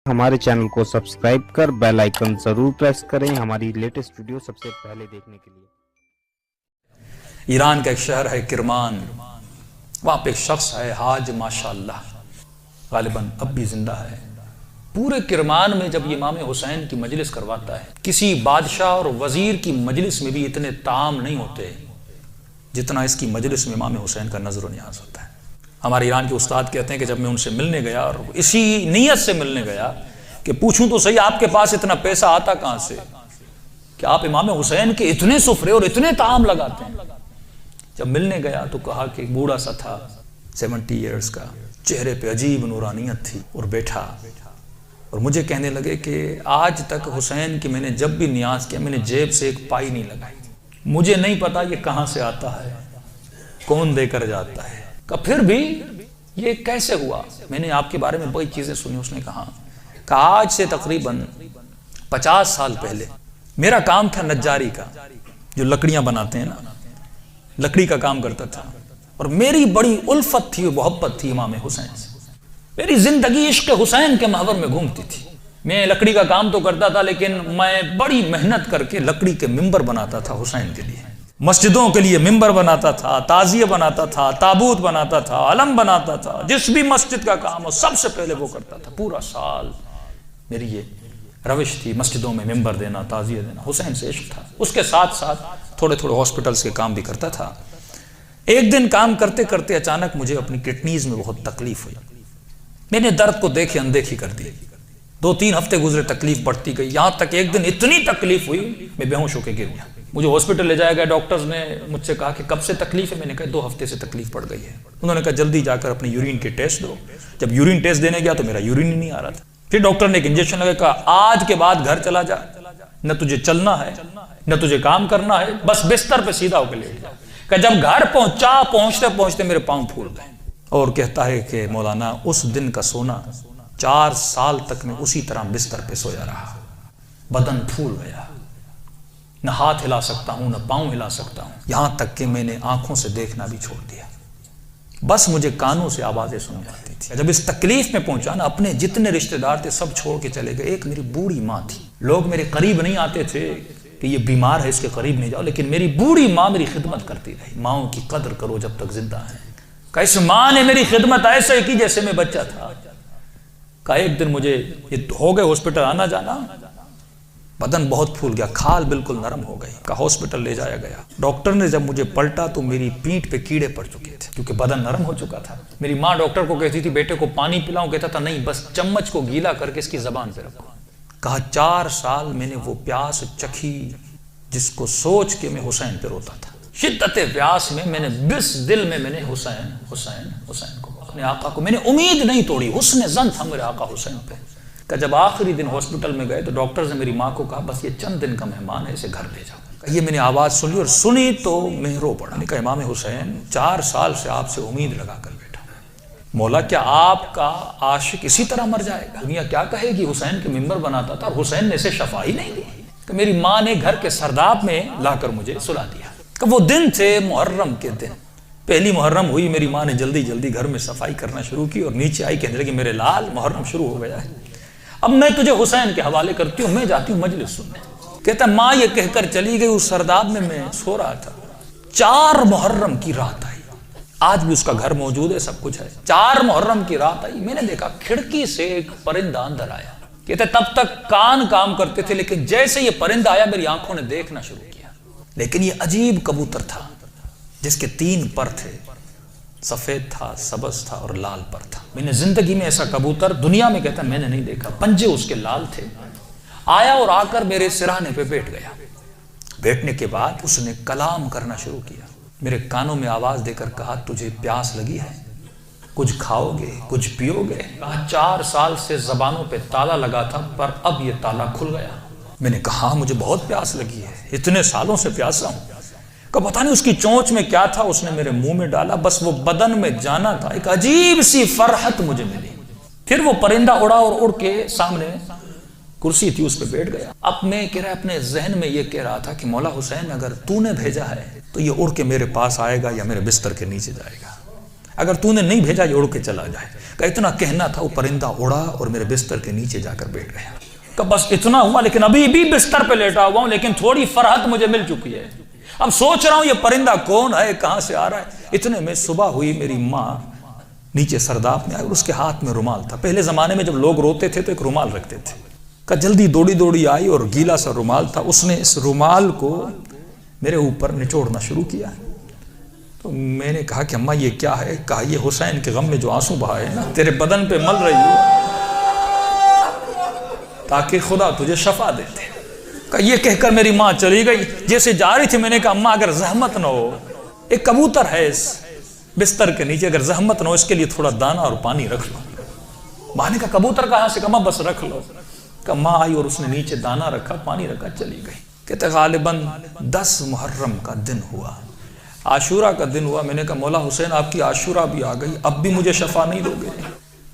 हमारे चैनल को सब्सक्राइब कर बेल आइकन जरूर प्रेस करें हमारी लेटेस्ट वीडियो सबसे पहले देखने के लिए। ईरान का एक शहर है किरमान, वहाँ पे एक शख्स है हाज माशाअल्लाह, गालिबन अब भी जिंदा है। पूरे किरमान में जब इमाम हुसैन की मजलिस करवाता है, किसी बादशाह और वजीर की मजलिस में भी इतने ताम नहीं होते जितना इसकी मजलिस में इमाम हुसैन का नजर न्याज होता है। हमारे ईरान के उस्ताद कहते हैं कि जब मैं उनसे मिलने गया और इसी नीयत से मिलने गया कि पूछूं तो सही आपके पास इतना पैसा आता कहां से कि आप इमाम हुसैन के इतने सुफरे और इतने ताम लगाते हैं। जब मिलने गया तो कहा कि बूढ़ा सा था 70 ईयर्स का, चेहरे पे अजीब नूरानियत थी और बैठा और मुझे कहने लगे कि आज तक हुसैन की मैंने जब भी नियाज किया मैंने जेब से एक पाई नहीं लगाई, मुझे नहीं पता ये कहां से आता है, कौन देकर जाता है, का फिर भी ये कैसे हुआ। मैंने आपके बारे में बड़ी चीजें सुनी। उसने कहा कि आज से तकरीबन 50 साल पहले मेरा काम था नज्जारी का, जो लकड़ियां बनाते हैं ना, लकड़ी का काम करता था और मेरी बड़ी उल्फत थी, मोहब्बत थी इमाम हुसैन से। मेरी जिंदगी इश्क हुसैन के महवर में घूमती थी। मैं लकड़ी का काम तो करता था लेकिन मैं बड़ी मेहनत करके लकड़ी के मिंबर बनाता था हुसैन के लिए, मस्जिदों के लिए मिंबर बनाता था, ताजिए बनाता था, ताबूत बनाता था, अलम बनाता था, जिस भी मस्जिद का काम हो सबसे पहले वो करता था। पूरा साल मेरी ये रविश थी, मस्जिदों में मिंबर देना, ताजिए देना, हुसैन से इश्क था। उसके साथ साथ थोड़े थोड़े हॉस्पिटल्स के काम भी करता था। एक दिन काम करते करते अचानक मुझे अपनी किडनीज में बहुत तकलीफ हुई। मैंने दर्द को देखे अनदेखी कर दी। 2-3 हफ्ते गुजरे, तकलीफ बढ़ती गई, यहां तक एक दिन इतनी तकलीफ हुई मैं बेहोश होकर गिर गया। मुझे हॉस्पिटल ले जाया गया। डॉक्टर्स ने मुझसे कहा कि कब से तकलीफ है। मैंने कहा 2 हफ्ते से तकलीफ पड़ गई है। उन्होंने कहा जल्दी जाकर अपनी यूरिन के टेस्ट दो। जब यूरिन टेस्ट देने गया तो मेरा यूरिन ही नहीं आ रहा था। फिर डॉक्टर ने एक इंजेक्शन लगा, कहा आज के बाद घर चला जा, न तुझे चलना है न तुझे काम करना है, बस बिस्तर पे सीधा होकर लेट जा। कहा जब घर पहुंचा, पहुंचते पहुंचते मेरे पांव फूल गए। और कहता है कि मौलाना उस दिन का सोना 4 साल तक मैं उसी तरह बिस्तर पे सोया रहा। बदन फूल गया, न हाथ हिला सकता हूं न पांव हिला सकता हूं, यहां तक कि मैंने आंखों से देखना भी छोड़ दिया। बस मुझे कानों से आवाजें सुन जाती थी। जब इस तकलीफ में पहुंचा ना, अपने जितने रिश्तेदार थे सब छोड़ के चले गए। एक मेरी बूढ़ी माँ थी, लोग मेरे करीब नहीं आते थे कि ये बीमार है इसके करीब नहीं जाओ, लेकिन मेरी बूढ़ी माँ मेरी खिदमत करती रही। माओ की कदर करो जब तक जिंदा है। का इस माँ ने मेरी खिदमत ऐसे की जैसे मैं बच्चा था। का एक दिन मुझे ये हो गए हॉस्पिटल आना जाना, बदन बहुत फूल गया, खाल बिल्कुल नरम हो गई। का हॉस्पिटल ले जाया गया। डॉक्टर ने जब मुझे पलटा तो मेरी पीठ पे कीड़े पड़ चुके थे क्योंकि बदन नरम हो चुका था। मेरी माँ डॉक्टर को कहती थी बेटे को पानी पिलाऊं, कहता था नहीं बस चम्मच को गीला करके इसकी जबान पे रखो। कहा 4 साल मैंने वो प्यास चखी जिसको सोच के मैं हुसैन पे रोता था। शिद्दत प्यास में मैंने बिस दिल में मैंने हुसैन हुसैन हुसैन को, अपने आका को, मैंने उम्मीद नहीं तोड़ी। हुस्न ज़न था मेरे आका हुसैन पे। का जब आखिरी दिन हॉस्पिटल में गए तो डॉक्टर्स ने मेरी माँ को कहा बस ये चंद दिन का मेहमान है, इसे घर ले जाओ। ये मैंने आवाज सुनी और सुनी तो मैं रो पड़ा। मैंने कहा इमाम हुसैन 4 साल से आपसे उम्मीद लगा कर बैठा, मौला क्या आपका आशिक इसी तरह मर जाएगा? दुनिया क्या कहेगी? हुसैन के मिंबर बनाता था और हुसैन ने इसे शफा ही नहीं दी। तो मेरी माँ ने घर के सरदाब में लाकर मुझे सुला दिया। कि वो दिन थे मुहर्रम के दिन, पहली मुहर्रम हुई। मेरी माँ ने जल्दी जल्दी घर में सफाई करना शुरू की और नीचे आई, कहने लगी मेरे लाल मुहर्रम शुरू हो गया है, अब मैं तुझे हुसैन के हवाले करती हूँ, मैं जाती हूँ मजलिस सुनने। कहता माँ ये कहकर चली गई। उस सरदाब में मैं सो रहा था। 4 मुहर्रम की रात आई, आज भी उसका घर मौजूद है, सब कुछ है। 4 मुहर्रम की रात आई, मैंने देखा खिड़की से एक परिंदा अंदर आया। कहते तब तक कान काम करते थे लेकिन जैसे ये परिंदा आया मेरी आंखों ने देखना शुरू किया। लेकिन ये अजीब कबूतर था जिसके 3 पर थे, सफेद था, सबज था और लाल पर था। मैंने जिंदगी में ऐसा कबूतर दुनिया में कहता मैंने नहीं देखा। पंजे उसके लाल थे। आया और आकर मेरे सिरहाने पे बैठ गया। बैठने के बाद उसने कलाम करना शुरू किया। मेरे कानों में आवाज देकर कहा तुझे प्यास लगी है, कुछ खाओगे, कुछ पियोगे? 4 साल से जबानों पे ताला लगा था पर अब ये ताला खुल गया। मैंने कहा मुझे बहुत प्यास लगी है, इतने सालों से प्यासा हूं। का पता नहीं उसकी चोंच में क्या था, उसने मेरे मुंह में डाला, बस वो बदन में जाना था। एक अजीब सी फरहत मुझे मिली। फिर वो परिंदा उड़ा और उड़ के सामने कुर्सी थी उस पर बैठ गया। अब मैं कह रहा अपने जहन में ये कह रहा था कि मौला हुसैन अगर तूने भेजा है तो ये उड़ के मेरे पास आएगा या मेरे बिस्तर के नीचे जाएगा, अगर तूने नहीं भेजा ये उड़ के चला जाए। کہ اتنا کہنا تھا وہ پرندہ اڑا اور میرے بستر کے نیچے جا کر بیٹھ گیا. کہ بس اتنا ہوا لیکن ابھی بھی بستر پہ لیٹا ہوا ہوں لیکن تھوڑی فرحت مجھے مل چکی ہے. اب سوچ رہا ہوں یہ پرندہ کون ہے, کہاں سے آ رہا ہے. اتنے میں صبح ہوئی, میری ماں نیچے سرداب میں آئی اور اس کے ہاتھ میں رومال تھا. پہلے زمانے میں جب لوگ روتے تھے تو ایک رومال رکھتے تھے. کہ جلدی دوڑی آئی اور گیلا سا رومال تھا, اس نے اس رومال کو میرے اوپر نچوڑنا شروع کیا. تو میں نے کہا کہ اماں یہ کیا ہے؟ کہا یہ حسین کے غم میں جو آنسو بہائے نا تیرے بدن پہ مل رہی ہو تاکہ خدا تجھے شفا دیتے. کہ یہ کہہ کر میری ماں چلی گئی. جیسے جا رہی تھی میں نے کہا اماں اگر زحمت نہ ہو, ایک کبوتر ہے اس بستر کے نیچے, اگر زحمت نہ ہو اس کے لیے تھوڑا دانا اور پانی رکھ لو. ماں نے کہا کبوتر کہاں سے؟ کہا بس رکھ لو. کہ ماں آئی اور اس نے نیچے دانا رکھا, پانی رکھا, چلی گئی. کہتے غالباً 10 محرم کا دن ہوا, عاشورہ کا دن ہوا. میں نے کہا مولا حسین آپ کی عاشورہ بھی آ گئی, اب بھی مجھے شفا نہیں دو گے؟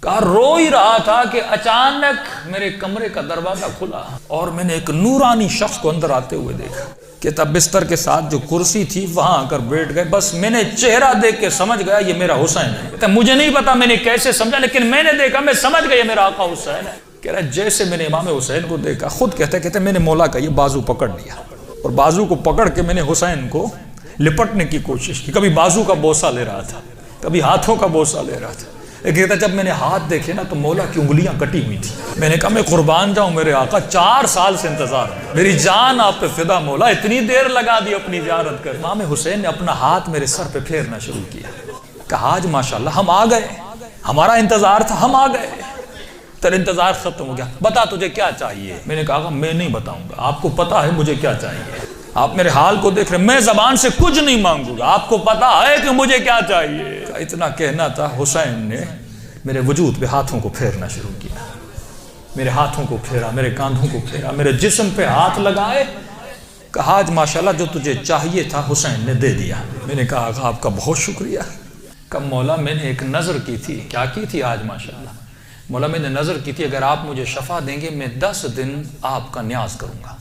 کہا رو ہی رہا تھا کہ اچانک میرے کمرے کا دروازہ کھلا اور میں نے ایک نورانی شخص کو اندر آتے ہوئے دیکھا. کہ تب بستر کے ساتھ جو کرسی تھی وہاں آ کر بیٹھ گئے. بس میں نے چہرہ دیکھ کے سمجھ گیا یہ میرا حسین ہے. کہتا مجھے نہیں پتا میں نے کیسے سمجھا لیکن میں نے دیکھا, میں سمجھ گیا یہ میرا آقا حسین ہے. کہہ رہا جیسے میں نے امام حسین کو دیکھا, خود کہتے میں نے مولا کا یہ بازو پکڑ لیا اور بازو کو پکڑ کے میں نے حسین کو لپٹنے کی کوشش کی. کبھی بازو کا بوسہ لے رہا تھا, کبھی ہاتھوں کا بوسہ لے رہا تھا. کہتا جب میں نے ہاتھ دیکھے نا تو مولا کی انگلیاں کٹی ہوئی تھی. میں نے کہا میں قربان جاؤں میرے آقا, 4 سال سے انتظار, میری جان آپ پہ فدا مولا, اتنی دیر لگا دی اپنی زیارت کر. امام حسین نے اپنا ہاتھ میرے سر پہ پھیرنا شروع کیا. کہا آج ماشاءاللہ ہم آ گئے, ہمارا انتظار تھا, ہم آ گئے, تیرا انتظار ختم ہو گیا, بتا تجھے کیا چاہیے؟ میں نے کہا میں نہیں بتاؤں گا, آپ کو پتا ہے مجھے کیا چاہیے. آپ میرے حال کو دیکھ رہے, میں زبان سے کچھ نہیں مانگوں گا, آپ کو پتا ہے کہ مجھے کیا چاہیے. اتنا کہنا تھا, حسین نے میرے وجود پہ ہاتھوں کو پھیرنا شروع کیا. میرے ہاتھوں کو پھیرا, میرے کاندھوں کو پھیرا, میرے جسم پہ ہاتھ لگائے. کہا آج ماشاءاللہ جو تجھے چاہیے تھا حسین نے دے دیا. میں نے کہا آقا آپ کا بہت شکریہ. کہ مولا میں نے ایک نظر کی تھی. کیا کی تھی آج ماشاءاللہ؟ مولا میں نے نظر کی تھی اگر آپ مجھے شفا دیں گے میں 10 دن آپ کا نیاز کروں گا,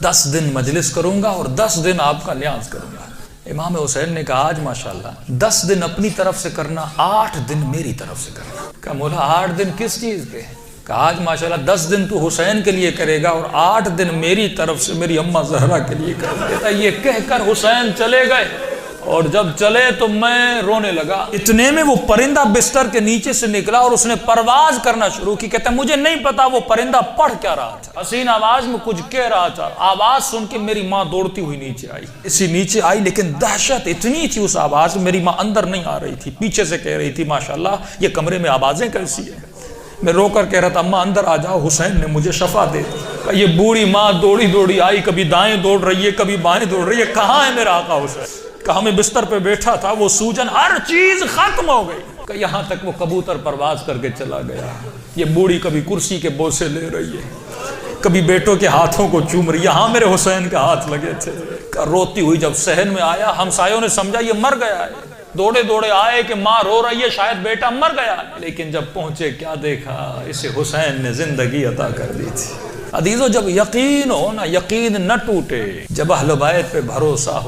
10 دن مجلس کروں گا اور 10 دن آپ کا نیاز کروں گا. امام حسین نے کہا آج ماشاءاللہ 10 دن اپنی طرف سے کرنا, 8 دن میری طرف سے کرنا. کہا مولا 8 دن کس چیز کے؟ کہا آج ماشاءاللہ 10 دن تو حسین کے لیے کرے گا اور 8 دن میری طرف سے میری اماں زہرا کے لیے کرے گا. یہ کہہ کر حسین چلے گئے اور جب چلے تو میں رونے لگا. اتنے میں وہ پرندہ بستر کے نیچے سے نکلا اور اس نے پرواز کرنا شروع کی. کہتا مجھے نہیں پتا وہ پرندہ پڑھ کیا رہا تھا, حسین آواز میں کچھ کہہ رہا تھا. آواز سن کے میری ماں دوڑتی ہوئی نیچے آئی. اسی نیچے آئی لیکن دہشت اتنی تھی اس آواز میں, میری ماں اندر نہیں آ رہی تھی, پیچھے سے کہہ رہی تھی ماشاءاللہ یہ کمرے میں آوازیں کیسی ہیں. میں رو کر کہہ رہا تھا اماں اندر آ جاؤ, حسین نے مجھے شفا دے دی. یہ بوڑھی ماں دوڑی آئی, کبھی دائیں دوڑ رہی ہے کبھی بائیں دوڑ رہی ہے, کہاں ہے میرا آقا حسین؟ کہا میں بستر پہ بیٹھا تھا, وہ سوجن ہر چیز ختم ہو گئی. کہ یہاں تک وہ کبوتر پرواز کر کے چلا گیا. یہ بوڑھی کبھی کرسی کے بوسے لے رہی ہے, کبھی بیٹوں کے ہاتھوں کو چوم رہی. یہاں میرے حسین کے ہاتھ لگے تھے. روتی ہوئی جب صحن میں آیا, ہمسایوں نے سمجھا یہ مر گیا ہے. دوڑے آئے کہ ماں رو رہی ہے, شاید بیٹا مر گیا. لیکن جب پہنچے کیا دیکھا, اسے حسین نے زندگی عطا کر دی تھی. عزیزو جب یقین ہو نا, یقین نہ ٹوٹے, جب اہل بیت پہ بھروسہ ہو.